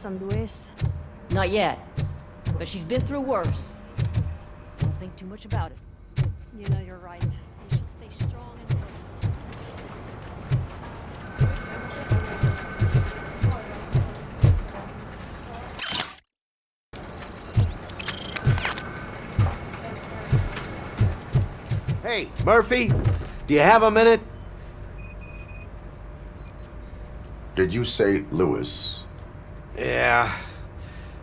on Luis? Not yet. But she's been through worse. Don't think too much about it. You know you're right. You should stay strong and Hey, Murphy, do you have a minute? Did you say Lewis? Yeah.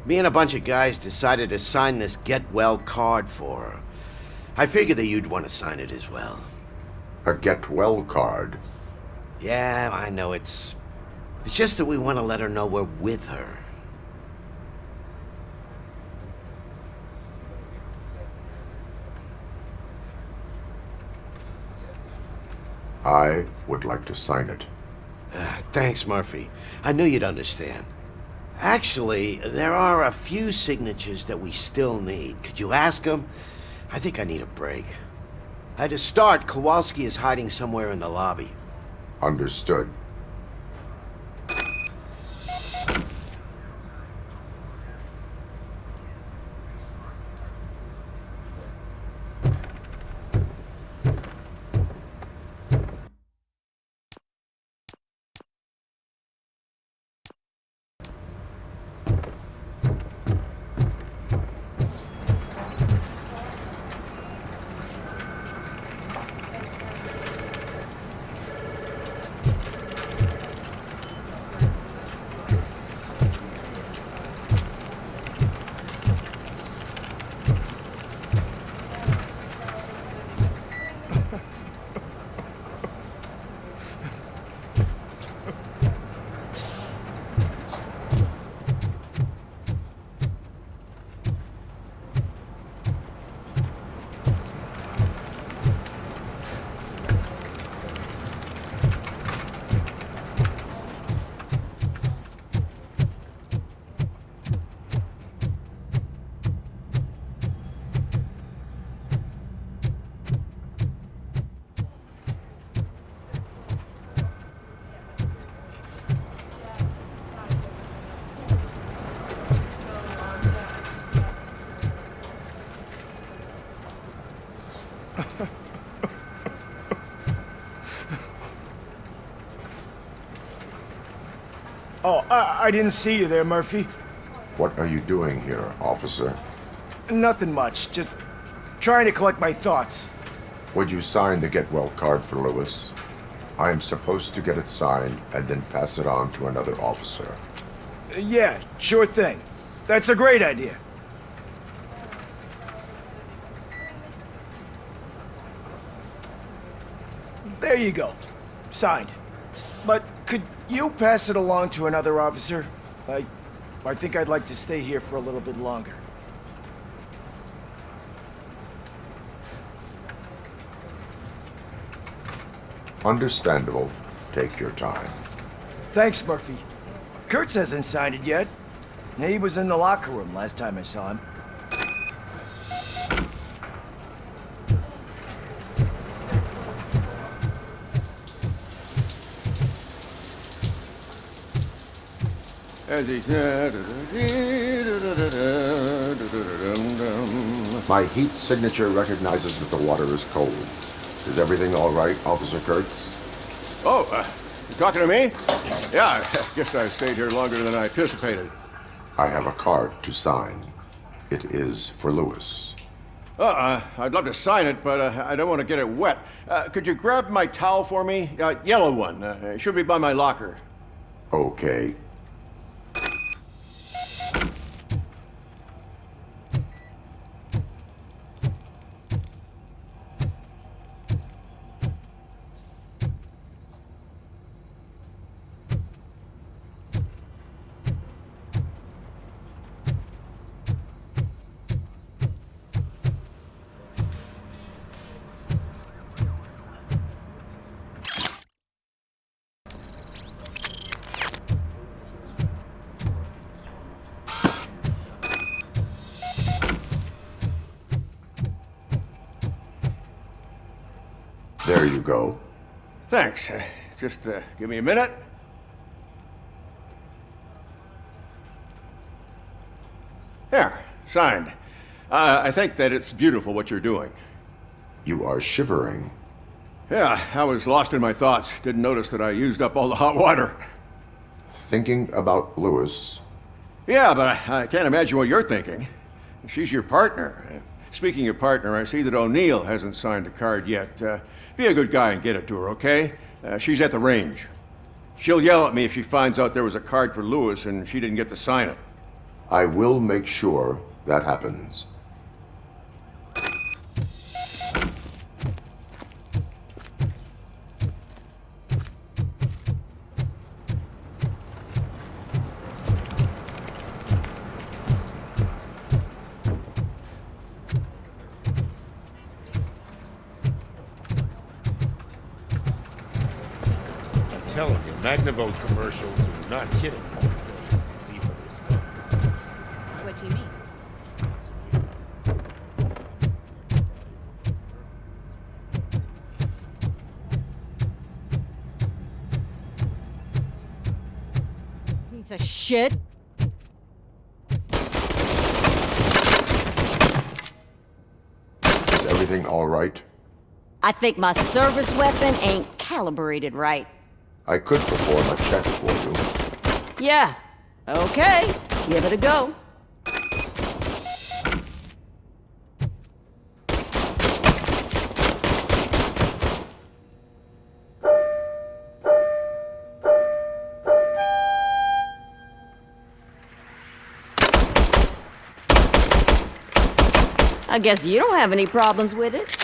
Me and a bunch of guys decided to sign this get well card for her. I figured that you'd want to sign it as well. A get well card? Yeah, I know it's just that we want to let her know we're with her. I would like to sign it. Thanks, Murphy. I knew you'd understand. Actually, there are a few signatures that we still need. Could you ask them? I think I need a break. To start, Kowalski is hiding somewhere in the lobby. Understood. Oh, I didn't see you there, Murphy. What are you doing here, officer? Nothing much, just trying to collect my thoughts. Would you sign the get well card for Lewis? I am supposed to get it signed and then pass it on to another officer. Yeah, sure thing. That's a great idea. There you go. Signed. But could you pass it along to another officer? I think I'd like to stay here for a little bit longer. Understandable. Take your time. Thanks, Murphy. Kurtz hasn't signed it yet. He was in the locker room last time I saw him. As he said. My heat signature recognizes that the water is cold. Is everything all right, Officer Kurtz? Oh, you talking to me? Yeah, I guess I stayed here longer than I anticipated. I have a card to sign. It is for Lewis. I'd love to sign it, but I don't want to get it wet. Could you grab my towel for me? Yellow one. It should be by my locker. Okay. There you go. Thanks. Just give me a minute. Signed. I think that it's beautiful what you're doing. You are shivering. Yeah, I was lost in my thoughts. Didn't notice that I used up all the hot water. Thinking about Lewis. Yeah, but I can't imagine what you're thinking. She's your partner. Speaking of partner, I see that O'Neill hasn't signed a card yet. Be a good guy and get it to her, okay? She's at the range. She'll yell at me if she finds out there was a card for Lewis and she didn't get to sign it. I will make sure that happens. I'm telling you, Magnavolt commercials are not kidding when they say lethal response. What do you mean? Piece of shit. Is everything all right? I think my service weapon ain't calibrated right. I could perform a check for you. Yeah. Okay. Give it a go. I guess you don't have any problems with it.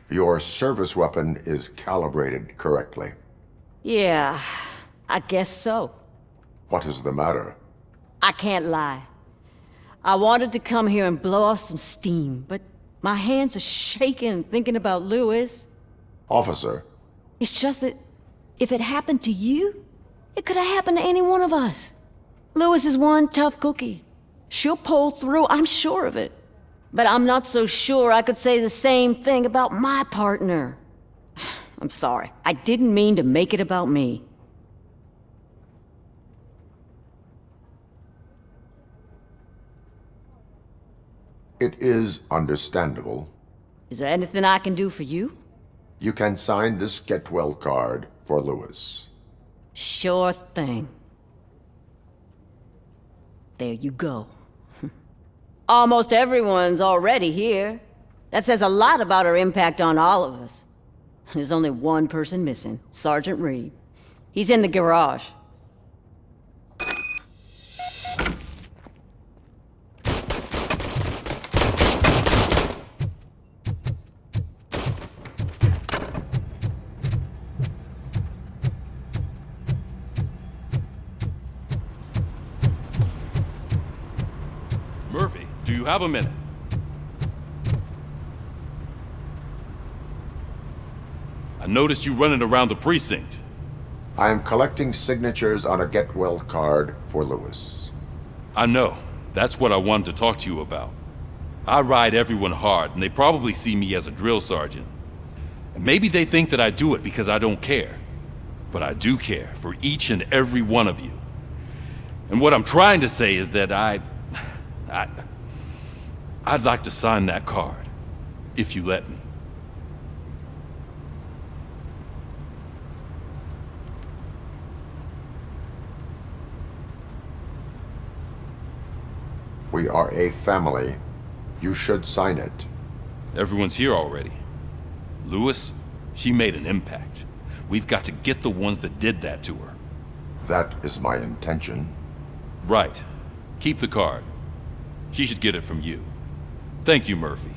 Your service weapon is calibrated correctly. Yeah, I guess so. What is the matter? I can't lie. I wanted to come here and blow off some steam, but my hands are shaking thinking about Lewis. Officer, It's just that if it happened to you, it could have happened to any one of us. Lewis is one tough cookie. She'll pull through, I'm sure of it. But I'm not so sure I could say the same thing about my partner. I'm sorry. I didn't mean to make it about me. it is understandable. Is there anything I can do for you? You can sign this get well card for Lewis. Sure thing. There you go. Almost everyone's already here. That says a lot about her impact on all of us. There's only one person missing, Sergeant Reed. He's in the garage. Murphy, do you have a minute? I noticed you running around the precinct. I am collecting signatures on a get well card for Lewis. I know. That's what I wanted to talk to you about. I ride everyone hard, and they probably see me as a drill sergeant. And maybe they think that I do it because I don't care. But I do care for each and every one of you. And what I'm trying to say is that I'd like to sign that card, if you let me. We are a family. You should sign it. Everyone's here already. Lewis, she made an impact. We've got to get the ones that did that to her. That is my intention. Right. Keep the card. She should get it from you. Thank you, Murphy.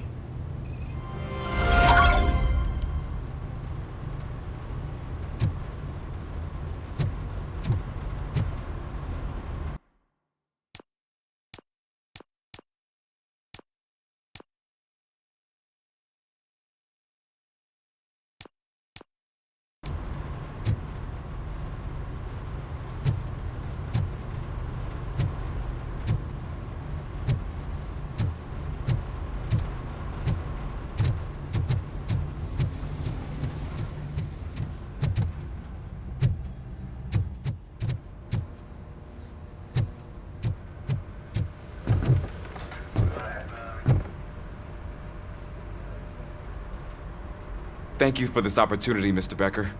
Thank you for this opportunity, Mr. Becker.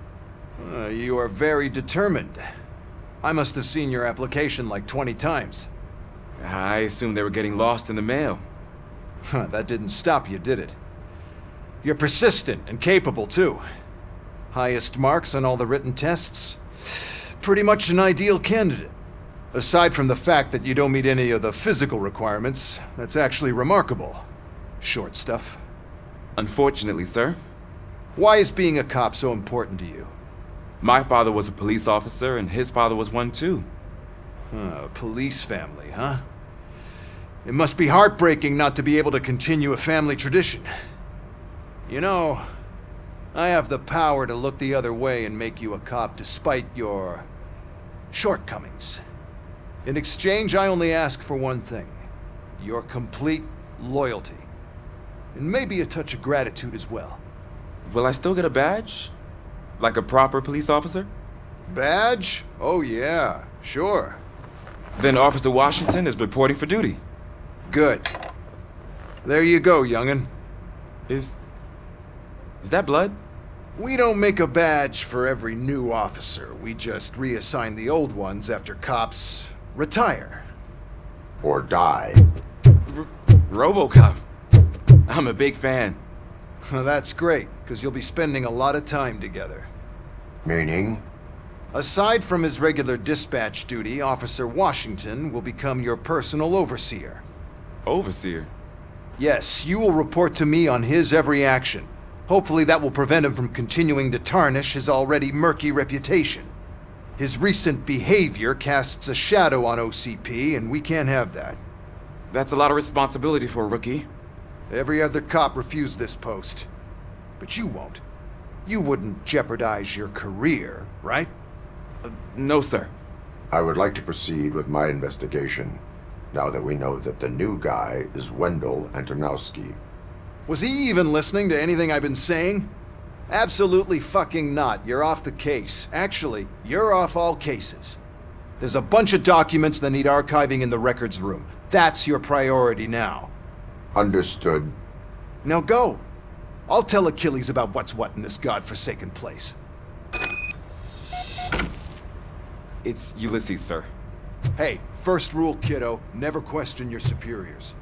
You are very determined. I must have seen your application like 20 times. I assumed they were getting lost in the mail. That didn't stop you, did it? You're persistent and capable, too. Highest marks on all the written tests. Pretty much an ideal candidate. Aside from the fact that you don't meet any of the physical requirements, that's actually remarkable. Short stuff. Unfortunately, sir. Why is being a cop so important to you? My father was a police officer, and his father was one too. A police family, huh? It must be heartbreaking not to be able to continue a family tradition. You know, I have the power to look the other way and make you a cop despite your shortcomings. In exchange, I only ask for one thing. Your complete loyalty. And maybe a touch of gratitude as well. Will I still get a badge? Like a proper police officer? Badge? Oh yeah, sure. Then Officer Washington is reporting for duty. Good. There you go, young'un. Is that blood? We don't make a badge for every new officer. We just reassign the old ones after cops retire. Or die. RoboCop. I'm a big fan. Well, that's great, because you'll be spending a lot of time together. Meaning? Aside from his regular dispatch duty, Officer Washington will become your personal overseer. Overseer? Yes, you will report to me on his every action. Hopefully that will prevent him from continuing to tarnish his already murky reputation. His recent behavior casts a shadow on OCP, and we can't have that. That's a lot of responsibility for a rookie. Every other cop refused this post. But you won't. You wouldn't jeopardize your career, right? No, sir. I would like to proceed with my investigation, now that we know that the new guy is Wendell Antonowski. Was he even listening to anything I've been saying? Absolutely fucking not. You're off the case. Actually, you're off all cases. There's a bunch of documents that need archiving in the records room. That's your priority now. Understood. Now go. I'll tell Achilles about what's what in this godforsaken place. It's Ulysses, sir. Hey, first rule, kiddo, never question your superiors.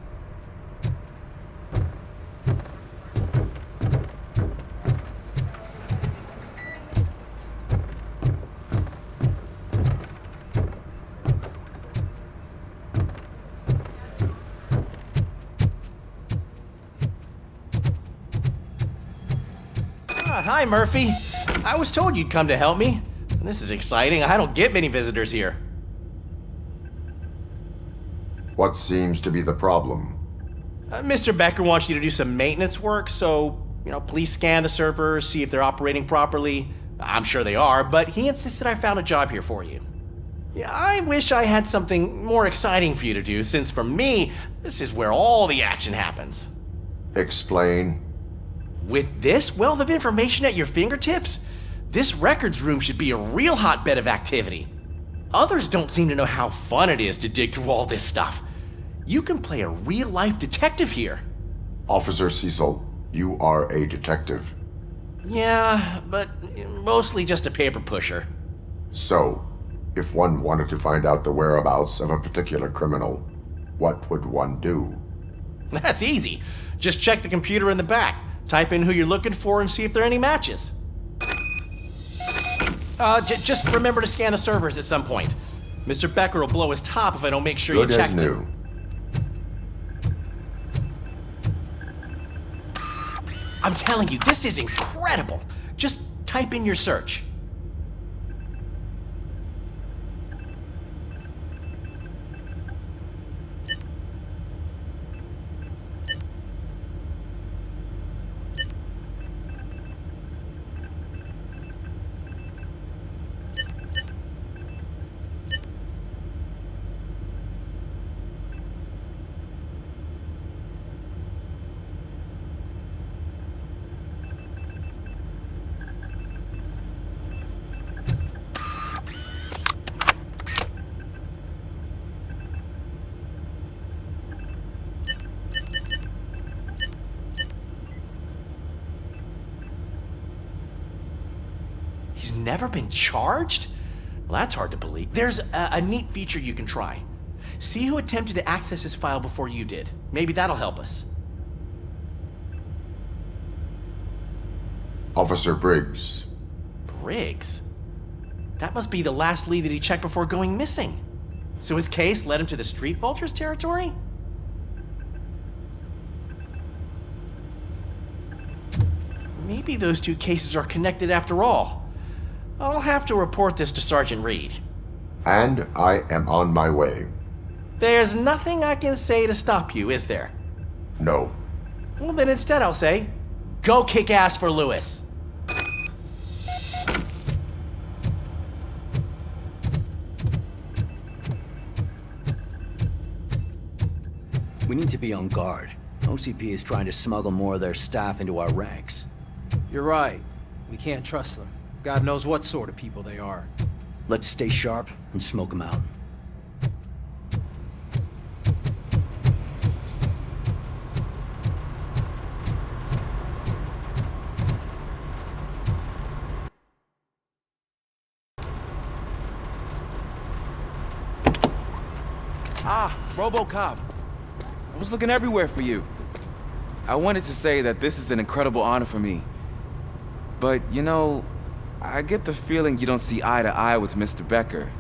Hi, Murphy. I was told you'd come to help me. This is exciting. I don't get many visitors here. What seems to be the problem? Mr. Becker wants you to do some maintenance work, so, please scan the servers, see if they're operating properly. I'm sure they are, but he insisted I found a job here for you. Yeah, I wish I had something more exciting for you to do, since for me, this is where all the action happens. Explain. With this wealth of information at your fingertips, this records room should be a real hotbed of activity. Others don't seem to know how fun it is to dig through all this stuff. You can play a real-life detective here. Officer Cecil, you are a detective. Yeah, but mostly just a paper pusher. So, if one wanted to find out the whereabouts of a particular criminal, what would one do? That's easy. Just check the computer in the back. Type in who you're looking for and see if there are any matches. Just remember to scan the servers at some point. Mr. Becker will blow his top if I don't make sure Good you checked as it. new. I'm telling you, this is incredible. Just type in your search. never been charged? Well, that's hard to believe. There's a neat feature you can try. See who attempted to access his file before you did. Maybe that'll help us. Officer Briggs. Briggs? That must be the last lead that he checked before going missing. So his case led him to the Street Vultures territory? Maybe those two cases are connected after all. I'll have to report this to Sergeant Reed. And I am on my way. There's nothing I can say to stop you, is there? No. Well, then instead I'll say, go kick ass for Lewis. We need to be on guard. OCP is trying to smuggle more of their staff into our ranks. You're right. We can't trust them. God knows what sort of people they are. Let's stay sharp and smoke them out. Ah, RoboCop. I was looking everywhere for you. I wanted to say that this is an incredible honor for me. But, you know, I get the feeling you don't see eye to eye with Mr. Becker.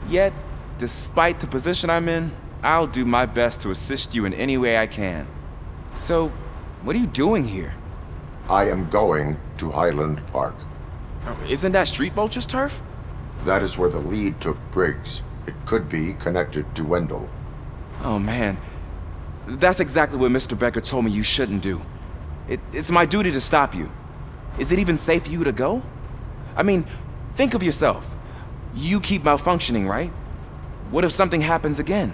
Yet, despite the position I'm in, I'll do my best to assist you in any way I can. So, what are you doing here? I am going to Highland Park. Isn't that Street Vulture's turf? That is where the lead took Briggs. It could be connected to Wendell. Oh, man. That's exactly what Mr. Becker told me you shouldn't do. It's my duty to stop you. Is it even safe for you to go? I mean, think of yourself. You keep malfunctioning, right? What if something happens again?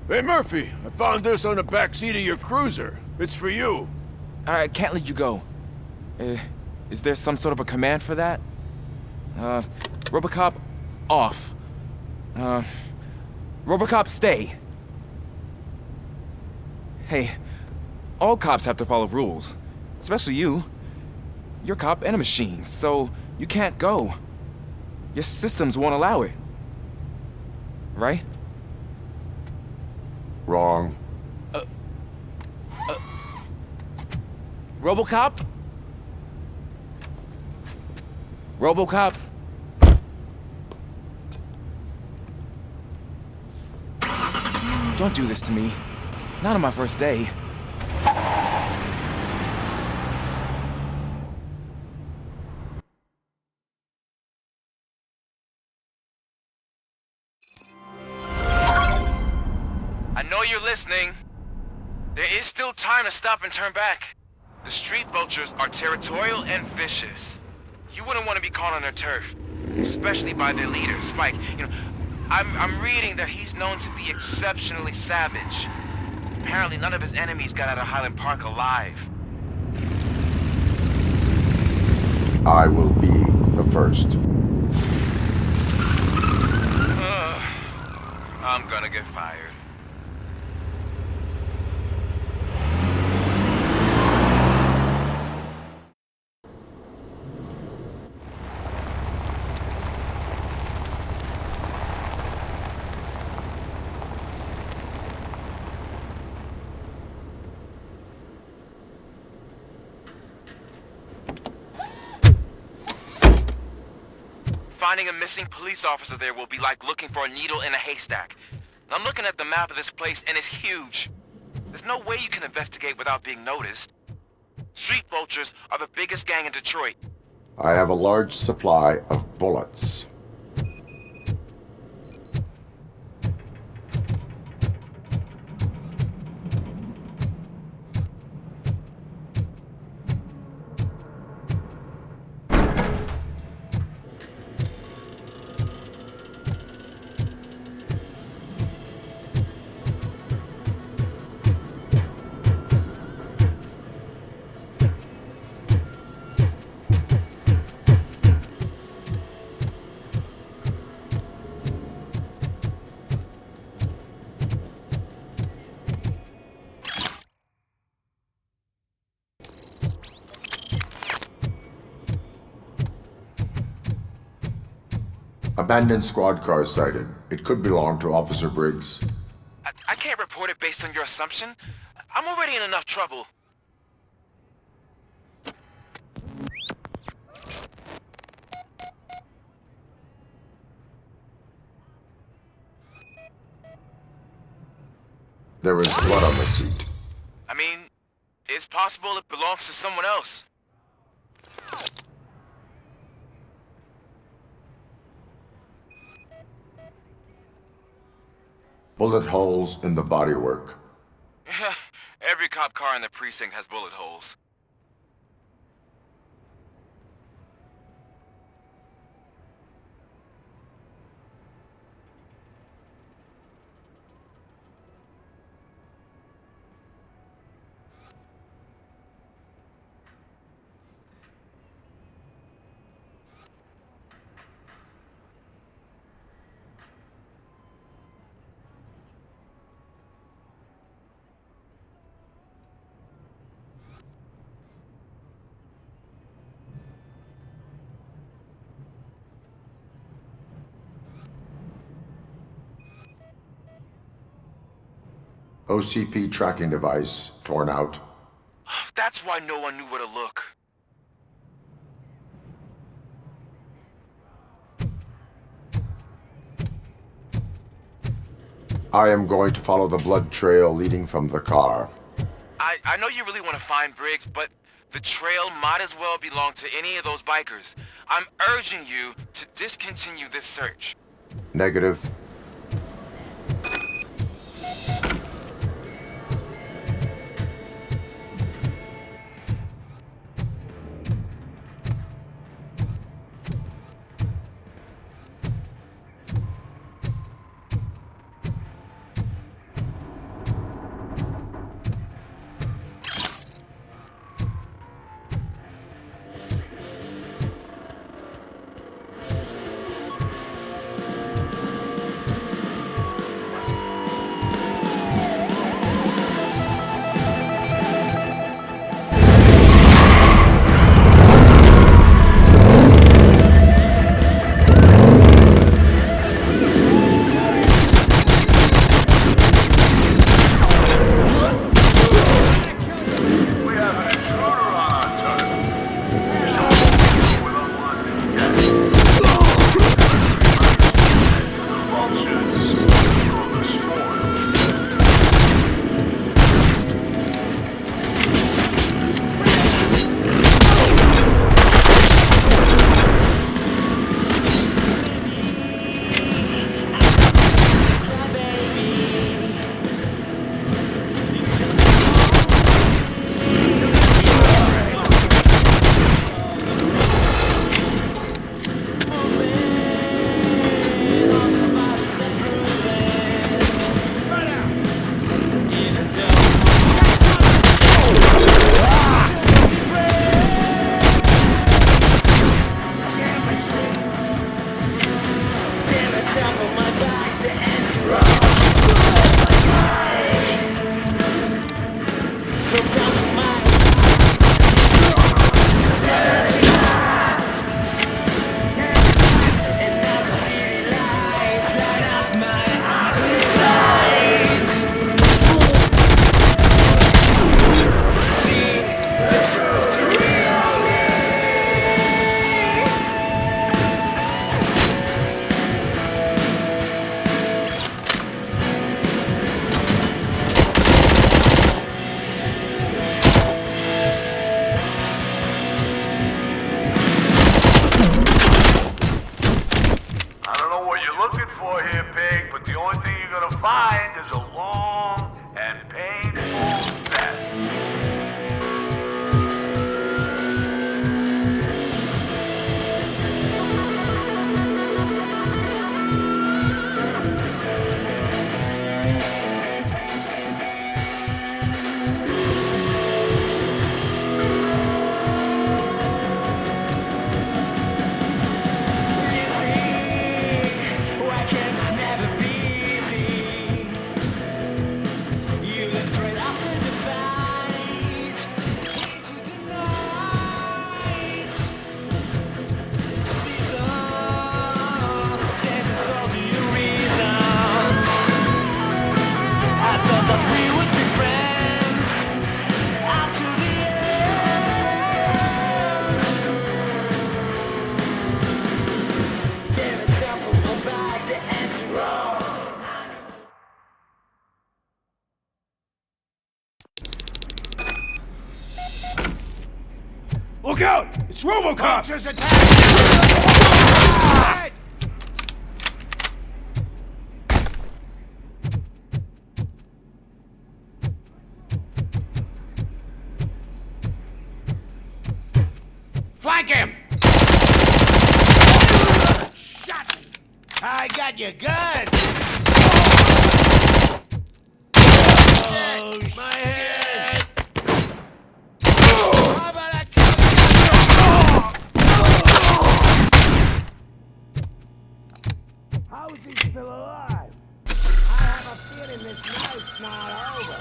Hey, Murphy, I found this on the back seat of your cruiser. It's for you. I can't let you go. Is there some sort of a command for that? RoboCop, off. RoboCop, stay. Hey, all cops have to follow rules. Especially you. You're a cop and a machine, so you can't go. Your systems won't allow it. Right? Wrong. RoboCop? RoboCop? Don't do this to me. Not on my first day. I know you're listening. There is still time to stop and turn back. The Street Vultures are territorial and vicious. You wouldn't want to be caught on their turf, especially by their leader, Spike. You know, I'm reading that he's known to be exceptionally savage. Apparently none of his enemies got out of Highland Park alive. I will be the first. I'm gonna get fired. Finding a missing police officer there will be like looking for a needle in a haystack. I'm looking at the map of this place and it's huge. There's no way you can investigate without being noticed. Street Vultures are the biggest gang in Detroit. I have a large supply of bullets. Abandoned squad car sighted. It could belong to Officer Briggs. I can't report it based on your assumption. I'm already in enough trouble. There is blood on the seat. I mean, it's possible it belongs to someone else. Bullet holes in the bodywork. Every cop car in the precinct has bullet holes. OCP tracking device torn out. That's why no one knew where to look. I am going to follow the blood trail leading from the car. I know you really want to find Briggs, but the trail might as well belong to any of those bikers. I'm urging you to discontinue this search. Negative. Look out! It's RoboCop! Monsters attack! Flank him! Shot me! I got your gun! Oh, my head! How about I How is he still alive? I have a feeling this night's not over.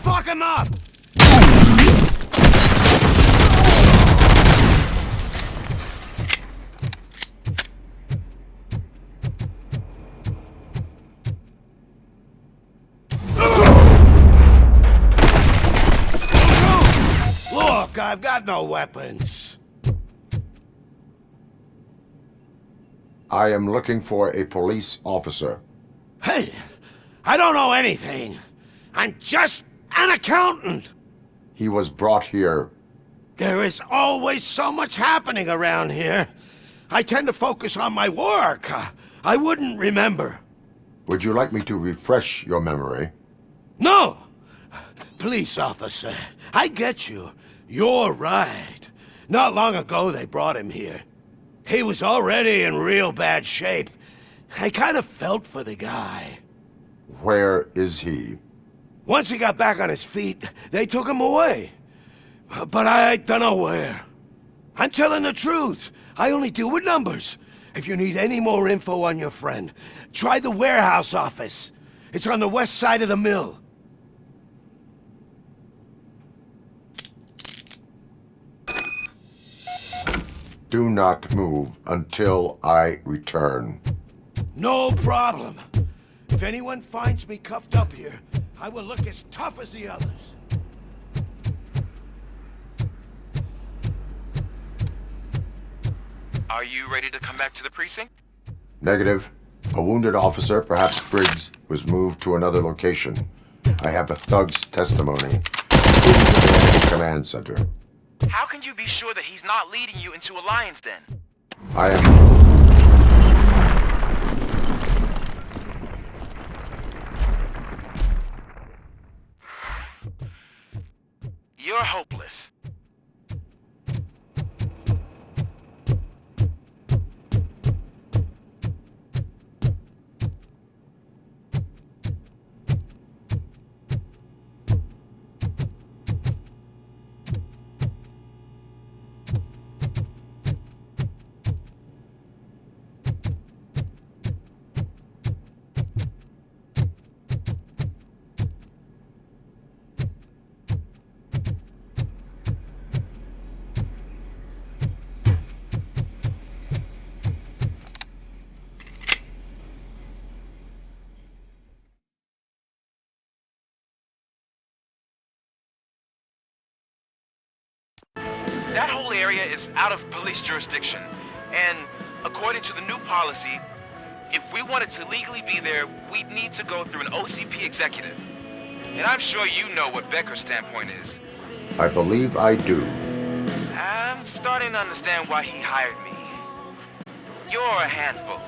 Fuck him up! Look, I've got no weapons. I am looking for a police officer. Hey, I don't know anything. I'm just an accountant. He was brought here. There is always so much happening around here. I tend to focus on my work. I wouldn't remember. Would you like me to refresh your memory? No! Police officer, I get you. You're right. Not long ago they brought him here. He was already in real bad shape. I kind of felt for the guy. Where is he? Once he got back on his feet, they took him away. But I don't know where. I'm telling the truth. I only deal with numbers. If you need any more info on your friend, try the warehouse office. It's on the west side of the mill. Do not move until I return. No problem. If anyone finds me cuffed up here, I will look as tough as the others. Are you ready to come back to the precinct? Negative. A wounded officer, perhaps Briggs, was moved to another location. I have a thug's testimony. Seems to be at the command center. How can you be sure that he's not leading you into a lion's den? I am... You're hopeless. That whole area is out of police jurisdiction, and according to the new policy, if we wanted to legally be there, we'd need to go through an OCP executive. And I'm sure you know what Becker's standpoint is. I believe I do. I'm starting to understand why he hired me. You're a handful.